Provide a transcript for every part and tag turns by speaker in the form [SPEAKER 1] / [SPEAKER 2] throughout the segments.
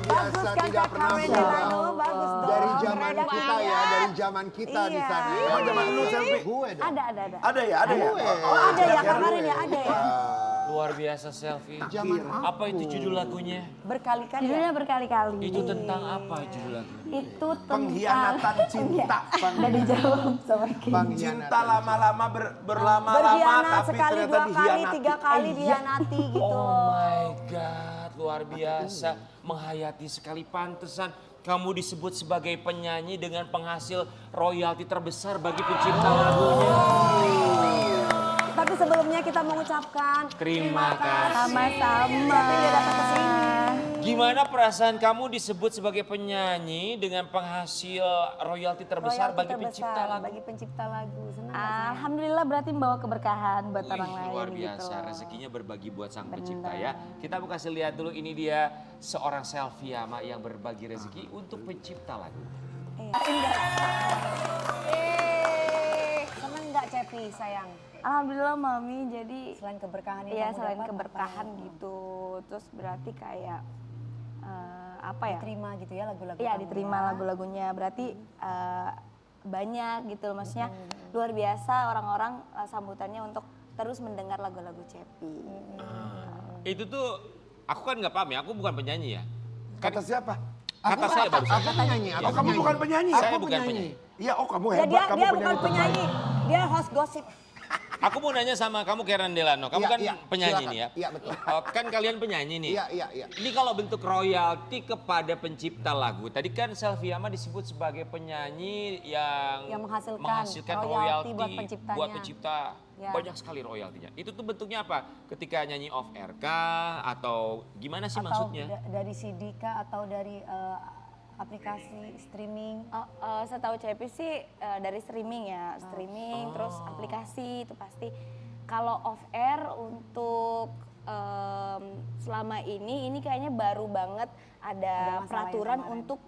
[SPEAKER 1] luar biasa,
[SPEAKER 2] kan,
[SPEAKER 1] tidak
[SPEAKER 2] Kak
[SPEAKER 1] pernah
[SPEAKER 2] Karen
[SPEAKER 1] berubah.
[SPEAKER 2] Delano, bagus dong.
[SPEAKER 1] Dari zaman
[SPEAKER 2] Keren
[SPEAKER 1] kita
[SPEAKER 2] banget.
[SPEAKER 1] ya, dari zaman kita di
[SPEAKER 2] Iya.
[SPEAKER 1] sana.
[SPEAKER 3] Emang zaman lu selfie?
[SPEAKER 1] Gue dong.
[SPEAKER 2] Ada.
[SPEAKER 3] Ada ya, ada ya.
[SPEAKER 2] Oh ada ya Kak Karen ya, ada ya.
[SPEAKER 4] Luar biasa selfie.
[SPEAKER 1] Zaman
[SPEAKER 4] Apa itu judul lagunya?
[SPEAKER 2] Berkali-kali
[SPEAKER 5] Judulnya
[SPEAKER 2] ya.
[SPEAKER 5] berkali-kali.
[SPEAKER 4] Itu tentang apa judul lagunya?
[SPEAKER 5] Itu tentang
[SPEAKER 3] Pengkhianatan cinta.
[SPEAKER 5] Udah dijawab sama Kim.
[SPEAKER 3] Cinta lama-lama berlama-lama
[SPEAKER 2] Berkhianat
[SPEAKER 3] tapi
[SPEAKER 2] sekali,
[SPEAKER 3] ternyata
[SPEAKER 2] 2 kali,
[SPEAKER 3] dikhianati.
[SPEAKER 2] 3 kali dihianati gitu.
[SPEAKER 4] Oh my God, luar biasa. Menghayati sekali, pantesan kamu disebut sebagai penyanyi dengan penghasil royalti terbesar bagi pencipta lagunya.
[SPEAKER 2] Tapi sebelumnya kita mengucapkan
[SPEAKER 4] Terima kasih.
[SPEAKER 5] Sama-sama.
[SPEAKER 2] Siapa yang datang ke sini?
[SPEAKER 4] Gimana perasaan kamu disebut sebagai penyanyi dengan penghasil royalti terbesar
[SPEAKER 2] Royalti
[SPEAKER 4] bagi
[SPEAKER 2] terbesar
[SPEAKER 4] pencipta lagu?
[SPEAKER 2] Bagi pencipta lagu. Senang nggak, sayang?
[SPEAKER 5] Alhamdulillah berarti membawa keberkahan buat
[SPEAKER 4] Wih,
[SPEAKER 5] orang lain
[SPEAKER 4] luar
[SPEAKER 5] gitu.
[SPEAKER 4] biasa, rezekinya berbagi buat sang pencipta ya. Kita mau kasih lihat dulu, ini dia seorang Selviama yang berbagi rezeki untuk pencipta lagu.
[SPEAKER 2] Senang nggak Cepi sayang?
[SPEAKER 5] Alhamdulillah Mami, jadi
[SPEAKER 2] Selain keberkahan yang
[SPEAKER 5] iya
[SPEAKER 2] kamu
[SPEAKER 5] selain
[SPEAKER 2] dapat,
[SPEAKER 5] keberkahan
[SPEAKER 2] apa?
[SPEAKER 5] gitu. Terus berarti kayak apa ya?
[SPEAKER 2] Diterima gitu ya lagu-lagu
[SPEAKER 5] Iya
[SPEAKER 2] kamu
[SPEAKER 5] diterima
[SPEAKER 2] ya.
[SPEAKER 5] lagu-lagunya. Berarti banyak gitu loh, maksudnya luar biasa orang-orang sambutannya untuk terus mendengar lagu-lagu Cepi.
[SPEAKER 4] Itu tuh, aku kan nggak paham ya, aku bukan penyanyi ya.
[SPEAKER 3] Kata siapa?
[SPEAKER 4] Kata saya barusan.
[SPEAKER 1] Aku penyanyi,
[SPEAKER 3] Oh, kamu bukan penyanyi?
[SPEAKER 4] Saya
[SPEAKER 1] Aku
[SPEAKER 4] bukan
[SPEAKER 1] penyanyi.
[SPEAKER 4] penyanyi.
[SPEAKER 3] Iya, oh kamu
[SPEAKER 2] Ya,
[SPEAKER 3] hebat. Kamu
[SPEAKER 2] dia bukan
[SPEAKER 3] terbaik.
[SPEAKER 2] penyanyi, dia host gosip.
[SPEAKER 4] Aku mau nanya sama kamu Karen Delano, kamu
[SPEAKER 1] Iya,
[SPEAKER 4] kan
[SPEAKER 1] iya,
[SPEAKER 4] penyanyi
[SPEAKER 1] silakan.
[SPEAKER 4] nih ya?
[SPEAKER 1] Iya, betul.
[SPEAKER 4] Oh, kan kalian penyanyi nih?
[SPEAKER 1] Iya.
[SPEAKER 4] Ini kalau bentuk royalti kepada pencipta lagu, tadi kan Selviama disebut sebagai penyanyi yang
[SPEAKER 2] menghasilkan royalti buat penciptanya.
[SPEAKER 4] buat pencipta.
[SPEAKER 2] Ya.
[SPEAKER 4] Banyak sekali royaltinya. Itu tuh bentuknya apa? Ketika nyanyi off air kah? Atau gimana sih
[SPEAKER 2] Atau
[SPEAKER 4] maksudnya?
[SPEAKER 2] dari CD kah atau dari aplikasi streaming?
[SPEAKER 5] Setahu Cepi sih dari streaming ya, streaming terus aplikasi itu pasti. Kalau off air untuk selama ini kayaknya baru banget ada
[SPEAKER 2] masalah
[SPEAKER 5] peraturan
[SPEAKER 2] yang kemarin.
[SPEAKER 5] untuk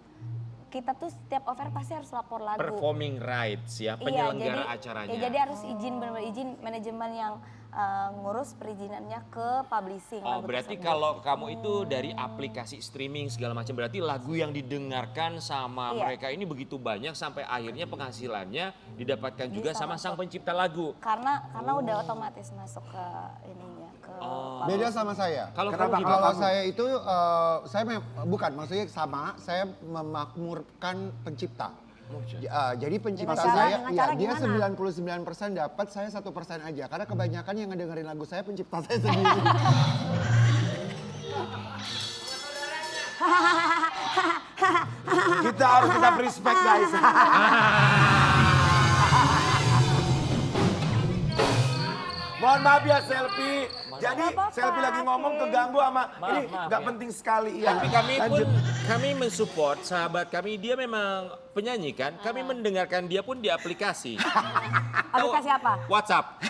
[SPEAKER 5] kita tuh setiap off air pasti harus lapor lagu.
[SPEAKER 4] Performing rights ya, penyelenggara acaranya.
[SPEAKER 5] Jadi harus izin benar-benar izin manajemen yang ngurus perizinannya ke publishing.
[SPEAKER 4] Oh,
[SPEAKER 5] lagu
[SPEAKER 4] berarti
[SPEAKER 5] tersebut.
[SPEAKER 4] kalau kamu itu dari aplikasi streaming segala macam, berarti lagu yang didengarkan sama
[SPEAKER 5] Iya.
[SPEAKER 4] mereka ini begitu banyak sampai akhirnya penghasilannya didapatkan juga
[SPEAKER 2] Bisa
[SPEAKER 4] sama sang
[SPEAKER 2] masuk.
[SPEAKER 4] pencipta lagu.
[SPEAKER 5] karena udah otomatis masuk ke ininya ke
[SPEAKER 1] Beda sama saya.
[SPEAKER 4] Kalau
[SPEAKER 3] Kenapa?
[SPEAKER 4] kamu gimana?
[SPEAKER 1] Kalau saya itu, bukan, maksudnya sama, saya memakmurkan pencipta. Jadi pencipta
[SPEAKER 2] Dengan cara-
[SPEAKER 1] saya,
[SPEAKER 2] dengan
[SPEAKER 1] ya
[SPEAKER 2] cara
[SPEAKER 1] dia
[SPEAKER 2] gimana?
[SPEAKER 1] 99% dapat, saya 1% aja. Karena kebanyakan yang ngedengerin lagu saya pencipta saya sendiri.
[SPEAKER 3] Kita harus tetap respect guys. Mohon maaf ya selfie. Jadi selfie lagi ngomong keganggu sama ini
[SPEAKER 4] maaf
[SPEAKER 3] nggak
[SPEAKER 4] ya.
[SPEAKER 3] penting sekali ya.
[SPEAKER 4] Tapi kami pun,
[SPEAKER 3] Lanjut.
[SPEAKER 4] kami mensupport sahabat kami, dia memang penyanyi kan, kami mendengarkan dia pun di aplikasi.
[SPEAKER 2] Aplikasi apa?
[SPEAKER 4] WhatsApp.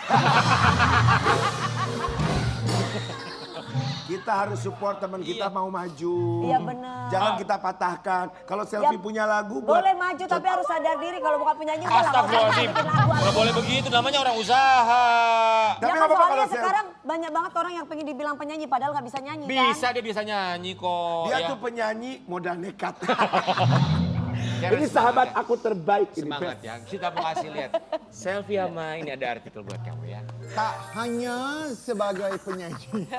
[SPEAKER 3] Kita harus support teman kita
[SPEAKER 4] Iya.
[SPEAKER 3] mau maju.
[SPEAKER 2] Iya, benar.
[SPEAKER 3] Jangan kita patahkan. Kalau selfie
[SPEAKER 2] Ya,
[SPEAKER 3] punya lagu buat
[SPEAKER 2] Boleh maju tapi harus sadar diri kalau bukan penyanyi udah lah, nggak usah
[SPEAKER 4] Astagfirullahaladzim,
[SPEAKER 2] bikin lagu.
[SPEAKER 4] nggak boleh begitu, namanya orang usaha.
[SPEAKER 3] Tapi
[SPEAKER 2] Ya
[SPEAKER 3] nggak
[SPEAKER 2] kan
[SPEAKER 3] apa-apa
[SPEAKER 2] soalnya
[SPEAKER 3] kalau selfie.
[SPEAKER 2] sekarang banyak banget orang yang pengen dibilang penyanyi padahal nggak bisa nyanyi
[SPEAKER 4] Bisa,
[SPEAKER 2] kan?
[SPEAKER 4] dia bisa nyanyi kok.
[SPEAKER 3] Dia
[SPEAKER 4] ya.
[SPEAKER 3] tuh penyanyi modal nekat.
[SPEAKER 4] Karen,
[SPEAKER 3] Ini sahabat
[SPEAKER 4] semangat.
[SPEAKER 3] aku terbaik ini.
[SPEAKER 4] Semangat
[SPEAKER 3] Bes.
[SPEAKER 4] ya, kita mau kasih lihat. Selfie sama ini ada artikel buat kamu ya.
[SPEAKER 1] Tak hanya sebagai penyanyi,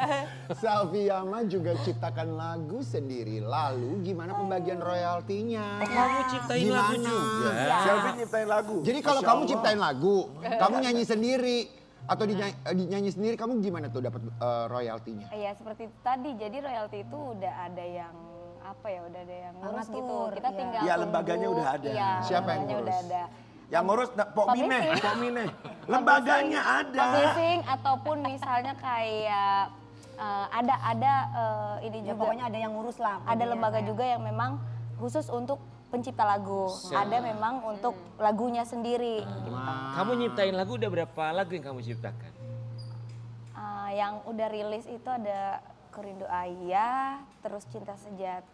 [SPEAKER 1] Selviama juga ciptakan lagu sendiri. Lalu gimana pembagian royaltinya?
[SPEAKER 4] Kamu ciptain lagu
[SPEAKER 1] Gimana?
[SPEAKER 4] juga.
[SPEAKER 3] Selfie nyiptain lagu.
[SPEAKER 1] Jadi kalau
[SPEAKER 3] Masya
[SPEAKER 1] kamu
[SPEAKER 3] Allah.
[SPEAKER 1] ciptain lagu, kamu nyanyi sendiri atau dinyanyi sendiri, kamu gimana tuh dapat royaltinya?
[SPEAKER 5] Iya seperti itu tadi. Jadi royalti itu udah ada yang apa ya, udah ada yang ngurus
[SPEAKER 2] Mengatur,
[SPEAKER 5] gitu. Kita
[SPEAKER 2] iya.
[SPEAKER 5] tinggal
[SPEAKER 3] Iya,
[SPEAKER 5] tunggu.
[SPEAKER 3] lembaganya udah ada.
[SPEAKER 5] Iya,
[SPEAKER 1] Siapa yang
[SPEAKER 5] lembaganya
[SPEAKER 1] ngurus?
[SPEAKER 5] udah ada.
[SPEAKER 3] Yang ngurus Pok Mine,
[SPEAKER 5] Publishing.
[SPEAKER 3] Pok Mine. Lembaganya ada.
[SPEAKER 5] Publishing ataupun misalnya kayak ada ini
[SPEAKER 2] Ya,
[SPEAKER 5] juga.
[SPEAKER 2] pokoknya ada yang ngurus lah.
[SPEAKER 5] Ada
[SPEAKER 2] pokoknya,
[SPEAKER 5] lembaga
[SPEAKER 2] sayang.
[SPEAKER 5] juga yang memang khusus untuk pencipta lagu. Ada memang untuk lagunya sendiri. gitu.
[SPEAKER 4] Kamu nyiptain lagu udah berapa lagu yang kamu ciptakan?
[SPEAKER 5] Yang udah rilis itu ada Kerindu Ayah, terus Cinta Sejati,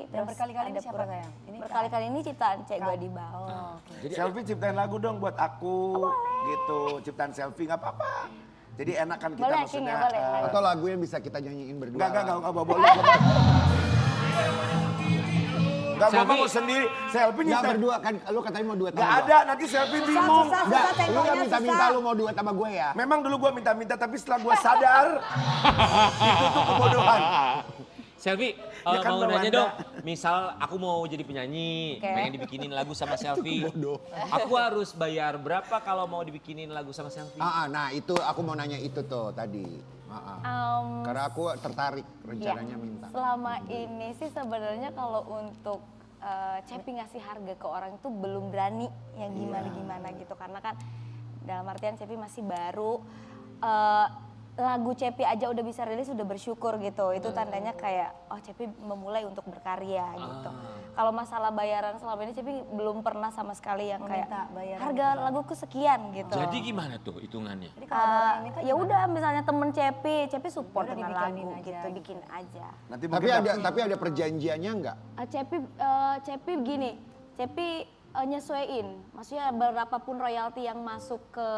[SPEAKER 2] Dan
[SPEAKER 5] terus
[SPEAKER 2] berkali-kali ini
[SPEAKER 5] ada
[SPEAKER 2] siapa,
[SPEAKER 5] Pura-
[SPEAKER 2] sayang? Ini
[SPEAKER 5] berkali-kali ini ciptaan Cek Gua di Bawah.
[SPEAKER 2] Oh, oke.
[SPEAKER 4] Jadi
[SPEAKER 3] Selfie ciptain lagu dong buat aku. Gitu, ciptaan selfie nggak apa-apa. Jadi enak kan kita
[SPEAKER 5] Boleh, King,
[SPEAKER 3] maksudnya.
[SPEAKER 5] ya, boleh.
[SPEAKER 1] Atau lagu yang bisa kita nyanyiin berdua?
[SPEAKER 3] Enggak, boleh. Enggak, gua
[SPEAKER 4] Selfie.
[SPEAKER 3] mau sendiri. Selfie
[SPEAKER 1] Nggak
[SPEAKER 3] nyinta.
[SPEAKER 1] berdua kan, lu katanya mau duet sama
[SPEAKER 3] Gak
[SPEAKER 1] gua.
[SPEAKER 3] ada, nanti selfie bingung.
[SPEAKER 2] susah,
[SPEAKER 1] Nggak, lu
[SPEAKER 2] temponya
[SPEAKER 1] kan minta-minta
[SPEAKER 2] susah.
[SPEAKER 1] lu mau duet sama gue ya.
[SPEAKER 3] Memang dulu gua minta-minta, tapi setelah gua sadar, itu tuh kebodohan.
[SPEAKER 4] Selfie,
[SPEAKER 3] Ya kan,
[SPEAKER 4] mau
[SPEAKER 3] Bang
[SPEAKER 4] nanya
[SPEAKER 3] Wanda.
[SPEAKER 4] dong, misal aku mau jadi penyanyi,
[SPEAKER 2] Oke.
[SPEAKER 4] pengen dibikinin lagu sama Selfie. Aku harus bayar berapa kalau mau dibikinin lagu sama Selfie?
[SPEAKER 1] Nah itu aku mau nanya itu tuh tadi. Karena aku tertarik rencananya minta.
[SPEAKER 5] Selama ini sih sebenarnya kalau untuk Cepi ngasih harga ke orang itu belum berani yang gimana-gimana gitu. Karena kan dalam artian Cepi masih baru. Lagu Cepi aja udah bisa rilis, udah bersyukur gitu. Itu tandanya kayak, oh Cepi memulai untuk berkarya gitu. Kalau masalah bayaran selama ini Cepi belum pernah sama sekali yang kayak
[SPEAKER 2] Meminta bayaran
[SPEAKER 5] harga laguku sekian gitu.
[SPEAKER 4] Jadi gimana tuh hitungannya?
[SPEAKER 2] Jadi kalau ada orang yang minta
[SPEAKER 5] Ya udah misalnya temen Cepi support
[SPEAKER 2] Udah
[SPEAKER 5] dengan
[SPEAKER 2] dibikinin
[SPEAKER 5] lagu
[SPEAKER 2] aja
[SPEAKER 5] gitu,
[SPEAKER 2] gitu.
[SPEAKER 5] bikin aja.
[SPEAKER 3] Nanti
[SPEAKER 1] Tapi ada perjanjiannya nggak?
[SPEAKER 5] Cepi gini, Cepi nyesuaiin, maksudnya berapapun royalti yang masuk ke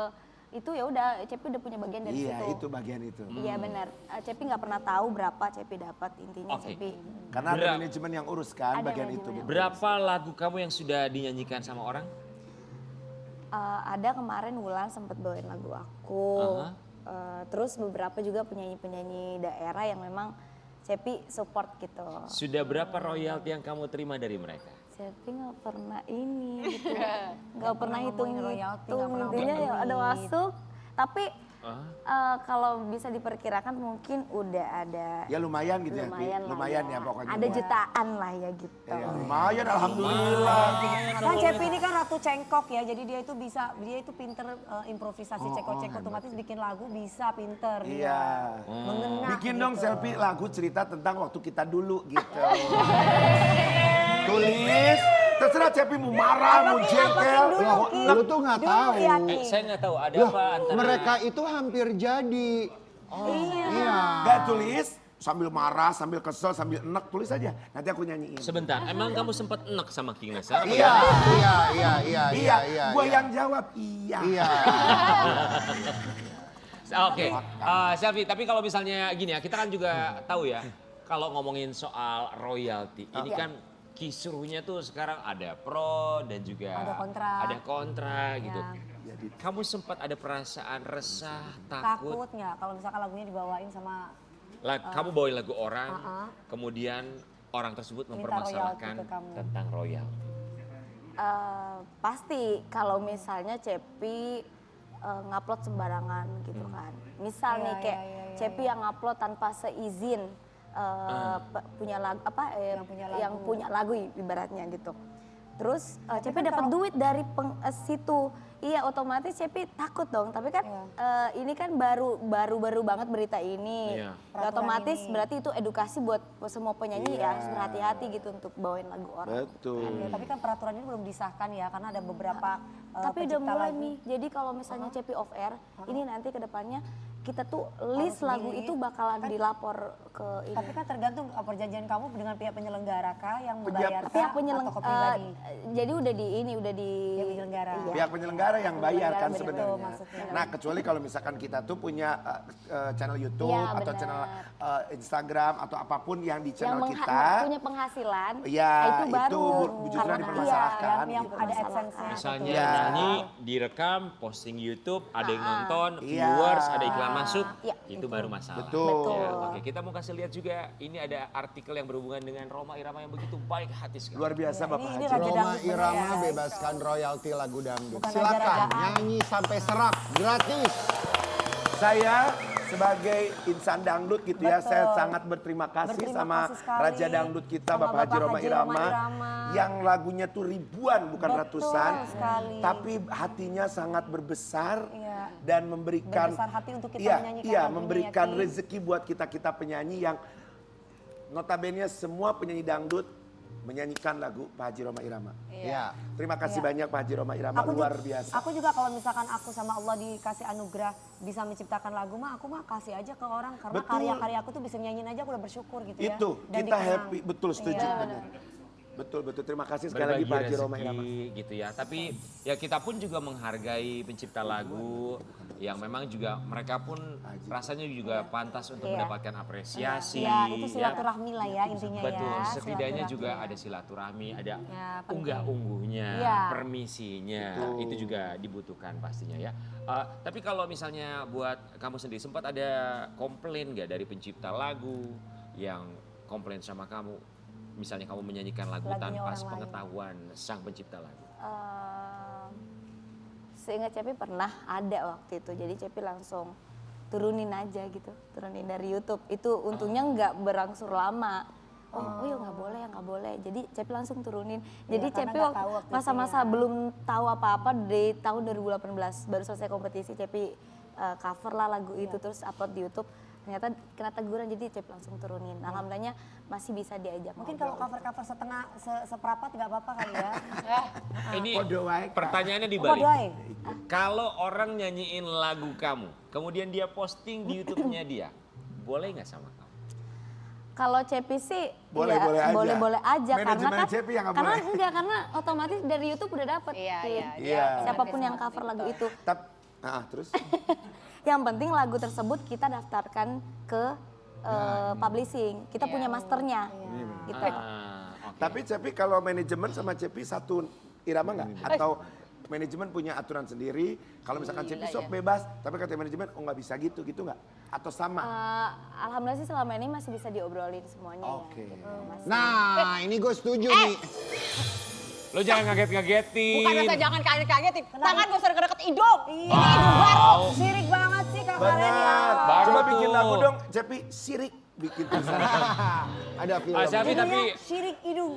[SPEAKER 5] itu ya udah Cepi udah punya bagian dari
[SPEAKER 3] Iya,
[SPEAKER 5] situ.
[SPEAKER 3] itu bagian itu.
[SPEAKER 5] Iya benar. Cepi nggak pernah tahu berapa Cepi dapat, intinya
[SPEAKER 4] Oke.
[SPEAKER 5] Cepi.
[SPEAKER 3] Karena ada
[SPEAKER 4] Berapa?
[SPEAKER 3] manajemen yang uruskan
[SPEAKER 5] Ada
[SPEAKER 3] bagian itu.
[SPEAKER 5] manajemen.
[SPEAKER 4] Berapa lagu kamu yang sudah dinyanyikan sama orang?
[SPEAKER 5] Ada kemarin Wulan sempat bawain lagu aku.
[SPEAKER 4] Aha.
[SPEAKER 5] Terus beberapa juga penyanyi-penyanyi daerah yang memang Cepi support gitu.
[SPEAKER 4] Sudah berapa royalti yang kamu terima dari mereka?
[SPEAKER 5] Cepi nggak pernah ini gitu, nggak pernah
[SPEAKER 2] ngomongin royalti,
[SPEAKER 5] hitung-hitung,
[SPEAKER 2] nggak pernah
[SPEAKER 5] intinya ya
[SPEAKER 2] ngomongin
[SPEAKER 5] ada
[SPEAKER 2] duit.
[SPEAKER 5] masuk. Tapi kalau bisa diperkirakan mungkin udah ada
[SPEAKER 3] Ya lumayan gitu ya, Pi.
[SPEAKER 5] lumayan lah
[SPEAKER 3] Lumayan ya pokoknya.
[SPEAKER 5] ada jutaan lah ya gitu.
[SPEAKER 3] Ya, lumayan alhamdulillah.
[SPEAKER 2] Kan Cepi ini kan ratu cengkok ya, jadi dia itu pinter improvisasi cekok-cekok, otomatis bikin lagu bisa pinter dia.
[SPEAKER 3] Iya.
[SPEAKER 2] Mengena
[SPEAKER 3] Bikin
[SPEAKER 2] gitu.
[SPEAKER 3] dong selfie lagu cerita tentang waktu kita dulu gitu. Tulis, terserah Cepi mau marah, mau jengkel.
[SPEAKER 1] Loh, lu tuh nggak tahu.
[SPEAKER 4] Saya nggak tahu ada
[SPEAKER 1] Loh,
[SPEAKER 4] apa antara
[SPEAKER 1] mereka itu hampir jadi. Iya.
[SPEAKER 3] Gak tulis, sambil marah, sambil kesel, sambil enek, tulis aja. Nanti aku nyanyiin.
[SPEAKER 4] Sebentar, emang kamu sempat enak sama King Nasar?
[SPEAKER 1] Iya.
[SPEAKER 3] Iya, gue yang jawab iya.
[SPEAKER 1] Iya.
[SPEAKER 4] Oke, Selfie, tapi kalau misalnya gini ya, kita kan juga tahu ya, kalau ngomongin soal royalti, ini kan kisruhnya tuh sekarang ada pro dan juga
[SPEAKER 2] Ada kontra.
[SPEAKER 4] gitu. Kamu sempat ada perasaan resah, takut,
[SPEAKER 2] Takut nggak kalau misalkan lagunya dibawain sama
[SPEAKER 4] kamu bawain lagu orang, kemudian orang tersebut
[SPEAKER 2] Minta
[SPEAKER 4] mempermasalahkan
[SPEAKER 2] royalti ke kamu.
[SPEAKER 4] tentang royal.
[SPEAKER 5] Pasti kalau misalnya Cepi ngupload sembarangan gitu kan. Misal nih kayak Cepi yang ngupload tanpa seizin punya lagu yang punya lagu ibaratnya gitu. Terus Cepi dapat duit dari situ. Iya, otomatis Cepi takut dong. Tapi kan ini kan baru banget berita ini.
[SPEAKER 4] Iya.
[SPEAKER 5] Ya, otomatis
[SPEAKER 2] ini.
[SPEAKER 5] berarti itu edukasi buat semua penyanyi ya harus berhati-hati gitu untuk bawain lagu orang.
[SPEAKER 3] Betul.
[SPEAKER 2] Ya, tapi kan peraturan ini belum disahkan ya, karena ada beberapa
[SPEAKER 5] Tapi udah
[SPEAKER 2] pencipta
[SPEAKER 5] mulai
[SPEAKER 2] lagu.
[SPEAKER 5] nih. Jadi kalau misalnya Cepi off air, ini nanti ke depannya kita tuh list lagu
[SPEAKER 2] di-list.
[SPEAKER 5] itu bakalan dilapor ke ini.
[SPEAKER 2] Tapi kan tergantung perjanjian kamu dengan pihak penyelenggara kah yang membayar
[SPEAKER 5] Pihak
[SPEAKER 2] atau ke pribadi?
[SPEAKER 5] jadi udah di
[SPEAKER 2] Pihak penyelenggara.
[SPEAKER 5] Iya.
[SPEAKER 3] Pihak penyelenggara yang bayar kan
[SPEAKER 5] Penyelenggara,
[SPEAKER 3] sebenarnya.
[SPEAKER 2] betul, maksudnya.
[SPEAKER 3] Nah kecuali kalau misalkan kita tuh punya channel YouTube
[SPEAKER 5] Iya,
[SPEAKER 3] atau
[SPEAKER 5] benar.
[SPEAKER 3] channel Instagram atau apapun yang di channel
[SPEAKER 5] yang
[SPEAKER 3] kita.
[SPEAKER 5] punya penghasilan,
[SPEAKER 3] Iya,
[SPEAKER 5] itu baru
[SPEAKER 3] itu justru
[SPEAKER 5] karena-
[SPEAKER 3] dipermasalahkan.
[SPEAKER 2] yang
[SPEAKER 3] gitu.
[SPEAKER 2] ada AdSense-nya.
[SPEAKER 4] Misalnya
[SPEAKER 3] Iya.
[SPEAKER 4] nyanyi, direkam, posting YouTube, ada yang nonton,
[SPEAKER 3] Iya.
[SPEAKER 4] viewers, ada iklan masuk,
[SPEAKER 5] Iya,
[SPEAKER 4] itu baru masalah.
[SPEAKER 3] Betul.
[SPEAKER 4] Ya, oke, kita mau kasih lihat juga, ini ada artikel yang berhubungan dengan Roma Irama yang begitu baik hati sekali.
[SPEAKER 3] Luar biasa Bapak
[SPEAKER 2] ini
[SPEAKER 3] Haji.
[SPEAKER 2] Raja
[SPEAKER 1] Roma
[SPEAKER 2] Dangdut bener
[SPEAKER 1] Irama
[SPEAKER 2] ya.
[SPEAKER 1] bebaskan royalti lagu dangdut.
[SPEAKER 2] Bukan
[SPEAKER 1] Silakan
[SPEAKER 2] raja-rajaan.
[SPEAKER 1] nyanyi sampai serak gratis.
[SPEAKER 3] Saya sebagai insan dangdut gitu ya,
[SPEAKER 2] Betul.
[SPEAKER 3] saya sangat berterima kasih
[SPEAKER 2] Berterima
[SPEAKER 3] sama
[SPEAKER 2] kasih sekali
[SPEAKER 3] Raja Dangdut kita
[SPEAKER 2] sama
[SPEAKER 3] Bapak Haji Roma Irama yang lagunya tuh ribuan bukan
[SPEAKER 2] Betul
[SPEAKER 3] ratusan,
[SPEAKER 2] sekali.
[SPEAKER 3] tapi hatinya sangat berbesar
[SPEAKER 2] Iya.
[SPEAKER 3] dan memberikan
[SPEAKER 2] Berbesar hati untuk kita
[SPEAKER 3] iya,
[SPEAKER 2] menyanyikan
[SPEAKER 3] iya,
[SPEAKER 2] lagunya,
[SPEAKER 3] memberikan
[SPEAKER 2] ya, Ki.
[SPEAKER 3] rezeki buat kita penyanyi yang notabene semua penyanyi dangdut menyanyikan lagu Pak Haji Roma Irama.
[SPEAKER 1] Iya.
[SPEAKER 3] Terima kasih
[SPEAKER 2] Iya.
[SPEAKER 3] banyak Pak Haji Roma Irama, luar biasa.
[SPEAKER 2] Aku juga kalau misalkan aku sama Allah dikasih anugerah bisa menciptakan lagu mah, aku mah kasih aja ke orang karena
[SPEAKER 3] Betul.
[SPEAKER 2] karya-karya aku tuh bisa nyanyiin aja aku udah bersyukur gitu ya.
[SPEAKER 3] Itu
[SPEAKER 2] Dan
[SPEAKER 3] kita
[SPEAKER 2] dikenang.
[SPEAKER 3] happy, betul setuju.
[SPEAKER 2] Iya,
[SPEAKER 3] benar. Betul, terima kasih sekali lagi Pak Haji Roma Irama.
[SPEAKER 4] gitu ya. Tapi ya kita pun juga menghargai pencipta lagu yang memang juga mereka pun rasanya juga pantas untuk
[SPEAKER 2] Iya.
[SPEAKER 4] mendapatkan apresiasi.
[SPEAKER 2] Ya, itu silaturahmi lah ya intinya ya.
[SPEAKER 4] Betul, setidaknya
[SPEAKER 2] silaturahmi.
[SPEAKER 4] juga ada silaturahmi, ada
[SPEAKER 2] Ya, penting.
[SPEAKER 4] unggah-ungguhnya,
[SPEAKER 2] Iya.
[SPEAKER 4] permisinya, itu juga dibutuhkan pastinya ya. Tapi kalau misalnya buat kamu sendiri, sempat ada komplain gak dari pencipta lagu yang komplain sama kamu? Misalnya kamu menyanyikan lagu
[SPEAKER 2] Lagunya
[SPEAKER 4] tanpa
[SPEAKER 2] orang lain.
[SPEAKER 4] sepengetahuan sang pencipta lagu.
[SPEAKER 5] Seingat Cepi pernah ada waktu itu, jadi Cepi langsung turunin aja gitu, turunin dari YouTube. Itu untungnya nggak berangsur lama. Oh ya nggak boleh. Jadi Cepi langsung turunin. Jadi
[SPEAKER 2] karena
[SPEAKER 5] Cepi
[SPEAKER 2] nggak
[SPEAKER 5] waktu
[SPEAKER 2] tahu waktu itu
[SPEAKER 5] masa-masa
[SPEAKER 2] ya.
[SPEAKER 5] belum tahu apa-apa dari tahun 2018 baru selesai kompetisi Cepi cover lah lagu itu terus upload di YouTube. Ternyata kena teguran jadi Cepi langsung turunin. Alhamdulillahnya masih bisa diajak.
[SPEAKER 2] Mungkin kalau cover-cover setengah seperempat nggak apa-apa kali ya.
[SPEAKER 4] Ini
[SPEAKER 3] Kode wae, Kak.
[SPEAKER 4] pertanyaannya
[SPEAKER 2] Oh,
[SPEAKER 4] dibalik.
[SPEAKER 2] doain.
[SPEAKER 4] Kalau orang nyanyiin lagu kamu, kemudian dia posting di YouTube-nya dia, boleh nggak sama kamu?
[SPEAKER 5] Kalau Cepi sih
[SPEAKER 3] Boleh aja.
[SPEAKER 5] boleh aja
[SPEAKER 3] Manajemen
[SPEAKER 5] karena kan
[SPEAKER 3] Cepi yang nggak
[SPEAKER 5] karena
[SPEAKER 3] boleh.
[SPEAKER 5] enggak karena otomatis dari YouTube udah dapet.
[SPEAKER 3] Iya.
[SPEAKER 5] Siapapun yang cover lagu itu.
[SPEAKER 3] Terus?
[SPEAKER 5] Yang penting lagu tersebut kita daftarkan ke publishing. Kita punya masternya. Gitu.
[SPEAKER 4] Oke.
[SPEAKER 3] Tapi Cepi kalau manajemen sama Cepi satu irama nggak? Atau manajemen punya aturan sendiri? Kalau misalkan Cepi sok bebas, tapi kata manajemen oh nggak bisa gitu nggak? Atau sama?
[SPEAKER 5] Alhamdulillah sih selama ini masih bisa diobrolin semuanya
[SPEAKER 3] Oke.
[SPEAKER 5] ya. Gitu. Masih.
[SPEAKER 1] Nah, ini gue setuju nih.
[SPEAKER 4] Lo jangan ngaget-ngagetin.
[SPEAKER 6] Bukan rasa jangan kaget-kagetin. Tangan gak usah deket-deket hidung.
[SPEAKER 2] Iya.
[SPEAKER 6] Ini hidung baru.
[SPEAKER 2] Sirik banget sih Kak Karen ya.
[SPEAKER 3] Benar.
[SPEAKER 4] Baru
[SPEAKER 3] Coba
[SPEAKER 4] tuh.
[SPEAKER 3] bikin lagu dong, Cepi sirik bikin
[SPEAKER 1] Ada film.
[SPEAKER 4] Selfie tapi
[SPEAKER 2] Judulnya Sirik hidung.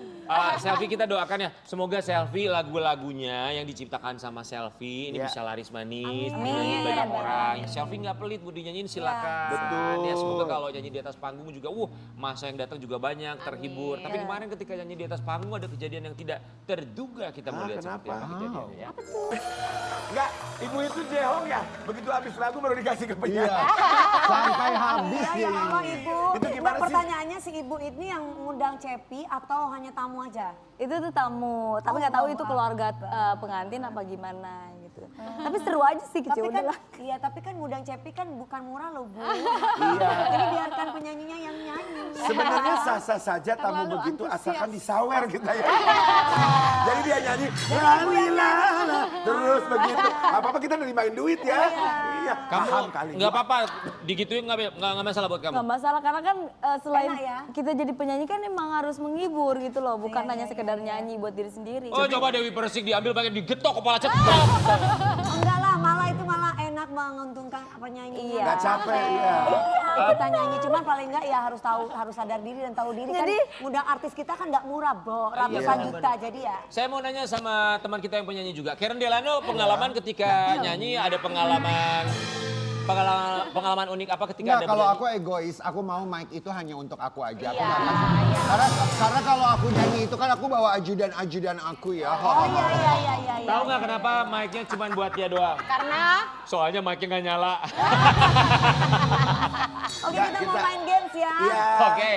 [SPEAKER 4] Selfie kita doakan ya, semoga Selfie lagu-lagunya yang diciptakan sama Selfie ini
[SPEAKER 3] Ya.
[SPEAKER 4] bisa laris manis,
[SPEAKER 5] Amin.
[SPEAKER 4] dinyanyiin banyak
[SPEAKER 5] Amin.
[SPEAKER 4] orang. Selfie nggak pelit, mau dinyanyiin silakan.
[SPEAKER 3] Betul.
[SPEAKER 4] Ya semoga kalau nyanyi di atas panggung juga, masa yang datang juga banyak, terhibur. Tapi kemarin ketika nyanyi di atas panggung ada kejadian yang tidak terduga kita melihat seperti
[SPEAKER 3] kenapa?
[SPEAKER 4] apa kejadiannya ya.
[SPEAKER 3] Enggak, ibu itu jehong ya. Begitu habis lagu baru dikasih ke
[SPEAKER 1] Iya.
[SPEAKER 3] penyanyi.
[SPEAKER 1] Sampai habis
[SPEAKER 2] Ya,
[SPEAKER 1] dia
[SPEAKER 2] ya
[SPEAKER 1] ini.
[SPEAKER 2] Allah Ibu.
[SPEAKER 3] Itu gimana sih?
[SPEAKER 2] Pertanyaannya si Ibu ini yang ngundang Cepi atau hanya tamu aja?
[SPEAKER 5] Itu tuh tamu, tapi nggak tahu itu keluarga pengantin apa gimana gitu. Tapi seru aja sih
[SPEAKER 2] Tapi
[SPEAKER 5] kecil
[SPEAKER 2] kan,
[SPEAKER 5] lah.
[SPEAKER 2] iya tapi kan ngundang Cepi kan bukan murah loh Bu.
[SPEAKER 3] Iya.
[SPEAKER 2] Jadi biarkan penyanyinya yang nyanyi.
[SPEAKER 3] Sebenarnya sah-sah saja tamu begitu asalkan disawer kita ya. Jadi dia nyanyi lalila terus begitu. Apa-apa kita nerimain duit ya. Iya. Paham kali.
[SPEAKER 4] Nggak apa-apa, digituin nggak masalah buat kamu.
[SPEAKER 5] Nggak masalah karena kan selain
[SPEAKER 2] Enak ya?
[SPEAKER 5] kita jadi penyanyi kan emang harus menghibur gitu loh, bukan hanya sekedar nyanyi buat diri sendiri.
[SPEAKER 4] Oh coba Dewi Persik diambil pakai digetok kepala cetok.
[SPEAKER 2] Enggak lah, malah itu malah enak menguntungkan penyanyinya.
[SPEAKER 5] Iya.
[SPEAKER 3] Nggak capek ya.
[SPEAKER 2] Kita nyanyi cuman paling enggak ya harus sadar diri dan tahu diri
[SPEAKER 5] Jadi-
[SPEAKER 2] kan ngundang artis kita kan enggak murah Bro, ratusan
[SPEAKER 4] Iya,
[SPEAKER 2] juta jadi ya.
[SPEAKER 4] Saya mau nanya sama teman kita yang penyanyi juga. Karen Delano pengalaman ketika nyanyi ada pengalaman unik apa ketika
[SPEAKER 1] Enggak,
[SPEAKER 4] ada
[SPEAKER 1] kalau
[SPEAKER 4] bernyanyi?
[SPEAKER 1] aku egois, aku mau mic itu hanya untuk aku aja. Aku nggak kasih. Karena kalau aku nyanyi itu kan aku bawa ajudan aku ya.
[SPEAKER 2] Oh iya.
[SPEAKER 4] Tahu nggak kenapa mic-nya cuma buat dia doang?
[SPEAKER 6] Karena
[SPEAKER 4] Soalnya mic-nya nggak nyala.
[SPEAKER 2] Oke,
[SPEAKER 3] Nggak,
[SPEAKER 2] kita mau
[SPEAKER 3] kita-
[SPEAKER 2] main games ya.
[SPEAKER 3] Iya.
[SPEAKER 4] Oke,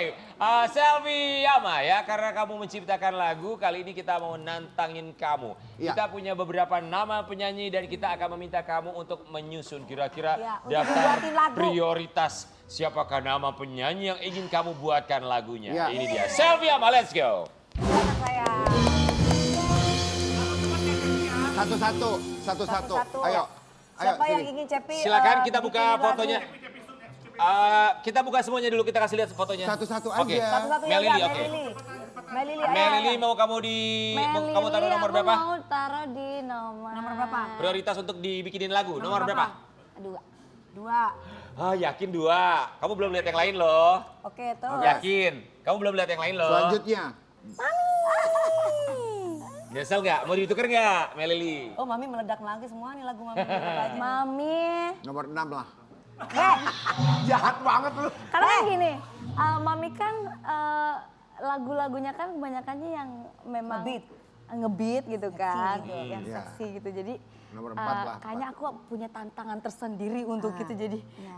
[SPEAKER 4] Selvi Yama ya, karena kamu menciptakan lagu, kali ini kita mau nantangin kamu.
[SPEAKER 1] Iya.
[SPEAKER 4] Kita punya beberapa nama penyanyi dan kita akan meminta kamu untuk menyusun kira-kira
[SPEAKER 2] Iya, untuk
[SPEAKER 4] daftar
[SPEAKER 2] buatin lagu.
[SPEAKER 4] prioritas. Siapakah nama penyanyi yang ingin kamu buatkan lagunya?
[SPEAKER 1] Iya.
[SPEAKER 4] Ini dia, Selvi Yama, let's go.
[SPEAKER 2] Silakan saya.
[SPEAKER 1] Satu-satu.
[SPEAKER 2] Satu-satu.
[SPEAKER 1] Ayo.
[SPEAKER 2] Siapa yang
[SPEAKER 1] sini.
[SPEAKER 2] ingin Cepi?
[SPEAKER 4] Silakan kita buka
[SPEAKER 2] bikinin lagu?
[SPEAKER 4] fotonya. Kita buka semuanya dulu, kita kasih lihat fotonya.
[SPEAKER 1] Satu-satu
[SPEAKER 4] Oke.
[SPEAKER 1] aja.
[SPEAKER 2] Satu-satu ya,
[SPEAKER 4] Melili,
[SPEAKER 2] udah,
[SPEAKER 4] oke.
[SPEAKER 2] Melili, ayo.
[SPEAKER 4] Melili mau kamu kamu taruh nomor
[SPEAKER 5] aku
[SPEAKER 4] berapa?
[SPEAKER 5] mau taruh di nomor.
[SPEAKER 2] Nomor berapa?
[SPEAKER 4] Prioritas untuk dibikinin lagu, nomor berapa?
[SPEAKER 5] Dua.
[SPEAKER 2] Dua.
[SPEAKER 4] Yakin 2. Kamu belum lihat yang lain loh.
[SPEAKER 2] Oke, terus.
[SPEAKER 4] Yakin? Kamu belum lihat yang lain loh.
[SPEAKER 1] Selanjutnya.
[SPEAKER 4] Nyesel nggak? Mau ditukar nggak, Melili?
[SPEAKER 2] Oh, Mami meledak lagi semua nih lagu Mami. meledak aja.
[SPEAKER 5] Mami.
[SPEAKER 1] Nomor 6 lah.
[SPEAKER 3] Jahat banget lu.
[SPEAKER 5] Karena kan gini, Mami kan lagu-lagunya kan kebanyakannya yang memang
[SPEAKER 2] Ngebeat.
[SPEAKER 5] ngebeat gitu kan, yang
[SPEAKER 1] Iya.
[SPEAKER 5] seksi gitu. Jadi
[SPEAKER 1] Nomor 4 lah,
[SPEAKER 5] kayaknya aku punya tantangan tersendiri untuk itu. Jadi
[SPEAKER 2] Iya.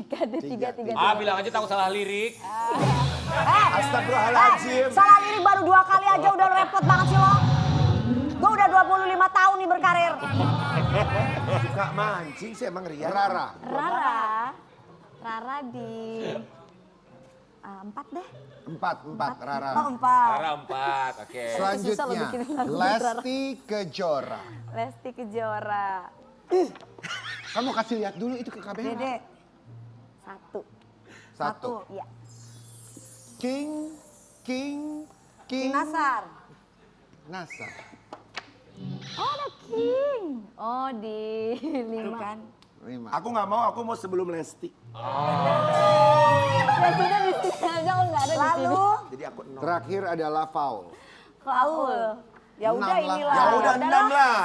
[SPEAKER 5] kayak tiga.
[SPEAKER 4] Ah, bilang aja takut salah lirik.
[SPEAKER 3] Astagfirullahaladzim.
[SPEAKER 2] Salah lirik baru 2 kali aja udah repot banget sih lo. Gue udah 25 tahun nih berkarir.
[SPEAKER 3] Suka mancing sih emang Rian.
[SPEAKER 1] Rara.
[SPEAKER 5] Rara di 4 deh.
[SPEAKER 1] 4 Rara.
[SPEAKER 2] Oh 4.
[SPEAKER 4] Rara 4, oke.
[SPEAKER 5] Susah lo
[SPEAKER 1] Selanjutnya
[SPEAKER 5] bikin lagu
[SPEAKER 1] Lesti Kejora.
[SPEAKER 5] Lesti Kejora.
[SPEAKER 1] Kamu kasih lihat dulu itu ke kamera.
[SPEAKER 2] Dede.
[SPEAKER 1] 1.
[SPEAKER 5] Iya.
[SPEAKER 1] King
[SPEAKER 2] Nasar.
[SPEAKER 1] Nasar.
[SPEAKER 5] Oh ada King. Oh di 5.
[SPEAKER 2] Kan?
[SPEAKER 1] 5.
[SPEAKER 3] Aku nggak mau, aku mau sebelum Lesti.
[SPEAKER 5] Lestinya di sini aja kalau nggak ada di sini.
[SPEAKER 2] Lalu
[SPEAKER 3] Jadi aku 0.
[SPEAKER 1] Terakhir adalah Faul.
[SPEAKER 5] Paul.
[SPEAKER 2] ya udah
[SPEAKER 1] 6 lah.
[SPEAKER 2] inilah.
[SPEAKER 3] Ya udah 6 lah.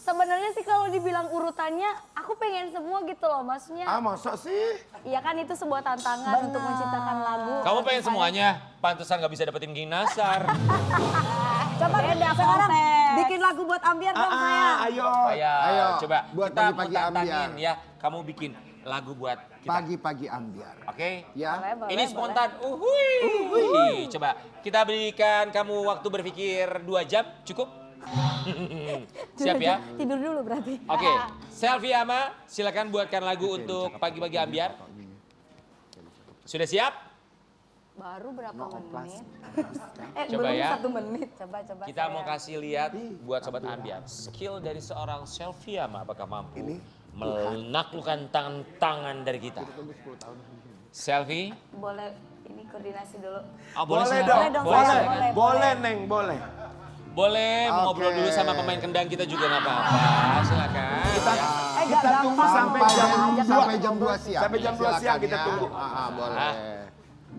[SPEAKER 5] Sebenarnya sih kalau dibilang urutannya, aku pengen semua gitu loh. Maksudnya,
[SPEAKER 3] Ah masa sih?
[SPEAKER 5] iya kan itu sebuah tantangan untuk menciptakan lagu.
[SPEAKER 4] Kamu pengen semuanya? Pantesan nggak bisa dapetin King Nasar.
[SPEAKER 2] Coba sekarang bikin lagu buat Ambiar dong saya.
[SPEAKER 3] Ayo.
[SPEAKER 4] Ayo, coba
[SPEAKER 1] buat
[SPEAKER 4] kita mau
[SPEAKER 1] pagi-pagi
[SPEAKER 4] tantangin
[SPEAKER 1] ambiar.
[SPEAKER 4] ya. Kamu bikin lagu buat kita.
[SPEAKER 1] Pagi-pagi ambiar.
[SPEAKER 4] Oke?
[SPEAKER 1] Ya.
[SPEAKER 5] Boleh,
[SPEAKER 4] Ini
[SPEAKER 5] boleh.
[SPEAKER 4] spontan. Uhui. Coba kita berikan kamu waktu berpikir 2 jam, cukup? Siap ya?
[SPEAKER 5] Tidur dulu berarti.
[SPEAKER 4] Oke, Selvi Ama, silakan buatkan lagu untuk pagi-pagi ambiar. Sudah siap?
[SPEAKER 5] Baru berapa menit?
[SPEAKER 4] Coba
[SPEAKER 5] belum
[SPEAKER 4] ya.
[SPEAKER 5] 1 menit.
[SPEAKER 2] Coba
[SPEAKER 4] Kita mau kasih lihat buat sobat ambiar, skill dari seorang Selvi Ama apakah mampu menaklukkan tangan-tangan dari kita. Selvi,
[SPEAKER 5] Boleh ini koordinasi dulu.
[SPEAKER 4] oh,
[SPEAKER 3] Boleh
[SPEAKER 4] silakan.
[SPEAKER 3] dong.
[SPEAKER 2] dong,
[SPEAKER 4] Boleh,
[SPEAKER 2] saya.
[SPEAKER 4] silakan.
[SPEAKER 3] Boleh Neng, boleh.
[SPEAKER 4] Boleh mau ngobrol
[SPEAKER 1] Oke.
[SPEAKER 4] dulu sama pemain kendang kita juga nggak apa-apa. Silakan. Ya.
[SPEAKER 3] Kita tunggu sampai jam 2.
[SPEAKER 1] Sampai jam 2 siang.
[SPEAKER 3] Sampai jam 2 siang kita
[SPEAKER 1] Silakan ya.
[SPEAKER 3] tunggu.
[SPEAKER 1] Boleh.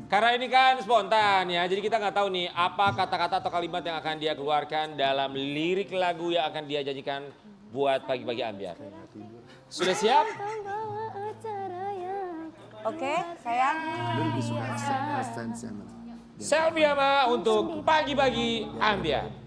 [SPEAKER 4] Karena ini kan spontan ya, jadi kita nggak tahu nih apa kata-kata atau kalimat yang akan dia keluarkan dalam lirik lagu yang akan dia janjikan buat pagi-pagi ambiar. Sudah siap?
[SPEAKER 2] Oke, sayang.
[SPEAKER 4] Selvi Ama untuk pagi-pagi ambiar.